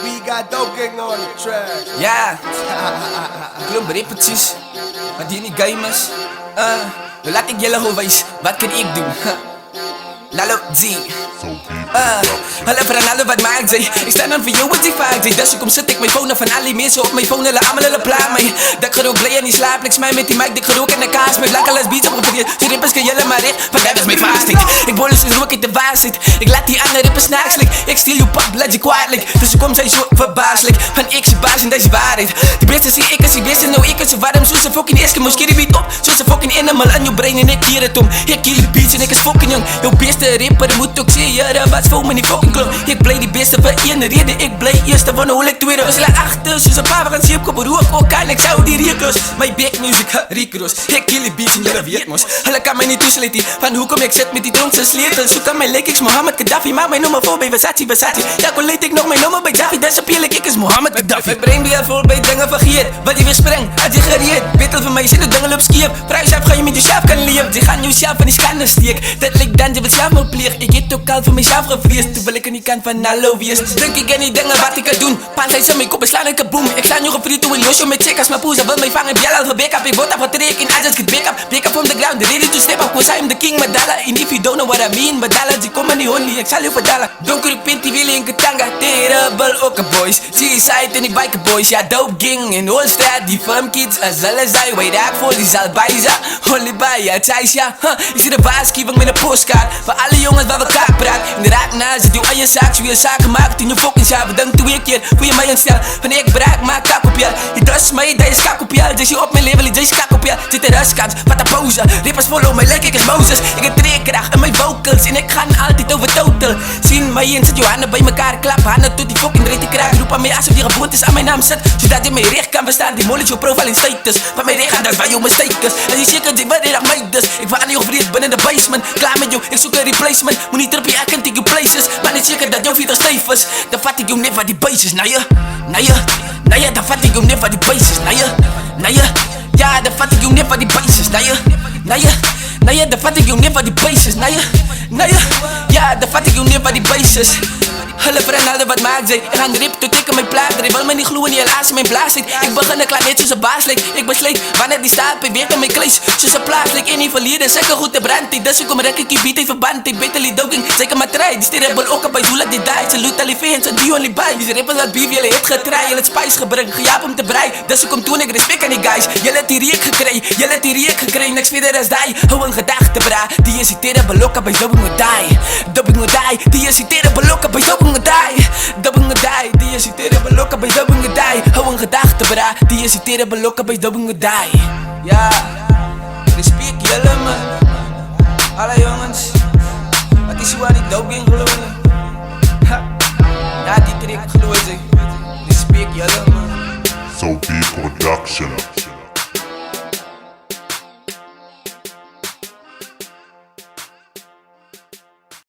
We got dogging on the track. Ja, klomp rippeltjes, maar die niet gamers. Dan laat ik jullie gewoon wijs, wat kan ik doen? Lalo Z. Hallo Fernando, wat maakt zij? Ik sta dan voor jou wat ik vaak zei. Dus kom zit ik mijn phone van alle mensen op mijn phone. Hulle allemaal hulle pla mij. Dat ik er ook blij en niet slaap. Ik smij met die mic, ik gerook en de kaas. Met blanke les beats opgeprobeerd. Zo rippers kan jullie maar recht. Want dat is mijn vastheid. Ik bollen zoals rook in de waarheid. Ik laat die andere rippers snakselijk. Ik stil je pap, laat je kwaadlijk. Dus kom zij zo verbaaslijk. Van ik zijn baas en dat is waarheid. De beste zie ik is die beste, nou ik is zo warm. Zoals een fucking Eskimo, skeer die beat op. Zoals een fucking animal aan je brain en ik keer het om. Ik kill die beats en ik is fucking jong. Jouw beste rapper moet ook zeer. Wat voor me niet fucking klop. Ik blij die beste voor één reden. Ik blij eerste van hoe ik tweede. Dus laat achter, zoals een paar van zeep kopen. Hoe ik ook kan, ik zou die riekloos. My big music, riekloos. Ik kill die beats en jullie weet mos. Hulle kan mij niet tussen van hoe kom ik zit met die dronkse sleutels. Zoek aan mijn lijk, ik is Mohammed Gaddafi. Maak mijn nummer voor bij Versace. Ja, kon leed ik nog mijn nummer bij Jaffi. Dat is op eerlijk, ik is Mohammed Gaddafi. Mijn brein die vol bij dingen vergeet. Wat je weer springt, had je gereed. Weet van mij, zit de dingen op skiep. Prijs af, ga je met jezelf kan leven. Die gaan jezelf van die schande steek. Dat lijkt dan, je wat zelf moet pleeg. Ik heb ook al voor mezelf gevreesd. Toen wil ik aan die kant van hallo wees. Denk ik aan die dingen wat ik kan doen. Pan hij zijn mijn kop en slaan ik een boom. Ik sta nu gefriet toen in Josho met chickas. Mijn poes, wil mij vangen, bjel al gebek up. Ik word afgetreken in I just get back up from the ground. Ready to step up, cause I'm the king Madala. And if you don't know what I mean, Madala, die komen niet only. Ik zal je vertellen. Donkere pint, die willen in Katanga. Terrible ook boys. Seaside en die biker boys. Ja, dope gang in whole straat. Die farm kids, als alles zij. Weet ik voor, die zal bijza. Only bij, ja, Thaisja. Ik zie de waarschuwing met een postkaart. Voor alle jongens waar we kaak praat. In de raak na zit je aan je zaak. Zo je zaken maakt in je fucking zaak. Bedankt 2 keer voor je mij instel. Van ik braak, maak kak op je. Je trust mij, dat is kak op je. Dus je op mijn level, dat is kak op je. Zit in rustkans, wat een pauze. Rippers follow mij, lijk ik is Moses. Ik heb treekracht in mijn vocals. En ik ga altijd over total. Zien mij in, zet je handen bij elkaar. Klap handen tot die fucking reet te kraak. Roep aan mij alsof je geboond is aan mijn naam zet. Zodat je mij recht kan verstaan. Die molen je profile in status. Van mij recht gaan, dat is waar je mistakes. En die zeker die wanneer dat mij dus. Ik wacht niet over dit binnen de basement. Klaar met jou, ik zoek een replacement. Moet niet terug, ik kan take your places. Maar niet zeker dat jouw vida stijf is. Dan vat ik jou net van die bases. Nou ja, dan vat ik jou net van die bases. Ja, dan vat ik jou net van die bases. Ja, dan vat ik jou net van die bases. Ja, dan vat ik jou net van die bases. Hulle Fernando, wat maakt zij? Ik ga rip tot ik in mijn plaat. Hij wil me niet gloeien, niet helaas mijn blaas zit. Ik begin een klaar net zoals een baas lijkt. Ik besleed wanneer die staat, bij weer in mijn klees. Zoals een plaats lijkt in die verleden. Zeker goed te brand. Dus ik kom rek, ik bied even band. Ik beter lied dogging, zeker maar trein. Die sterren ook op bij doel dat die die. Ze loot alle fans en die only buy. Die rippen dat beef, jullie het getraaid. Jullie het spice gebruikt, gejaap om te breien. Dus ik kom toen ik respect aan die guys. Jullie het die reek gekregen, niks verder als die. Hou een gedachte bra, die is die terre belokken bij dubbing or die. Dubbing or die, die is die terre belokken bij dubbing or die. Dubbing or die, die is die terre belokken bij dubbing or die. Hou een gedachte bra, die is die terre belokken bij dubbing or die. Ja, respect jullie man. Alle jongens, wat is hoe aan die dubbing geloven? Ja, die trek geloven. Respect jullie man. So be production.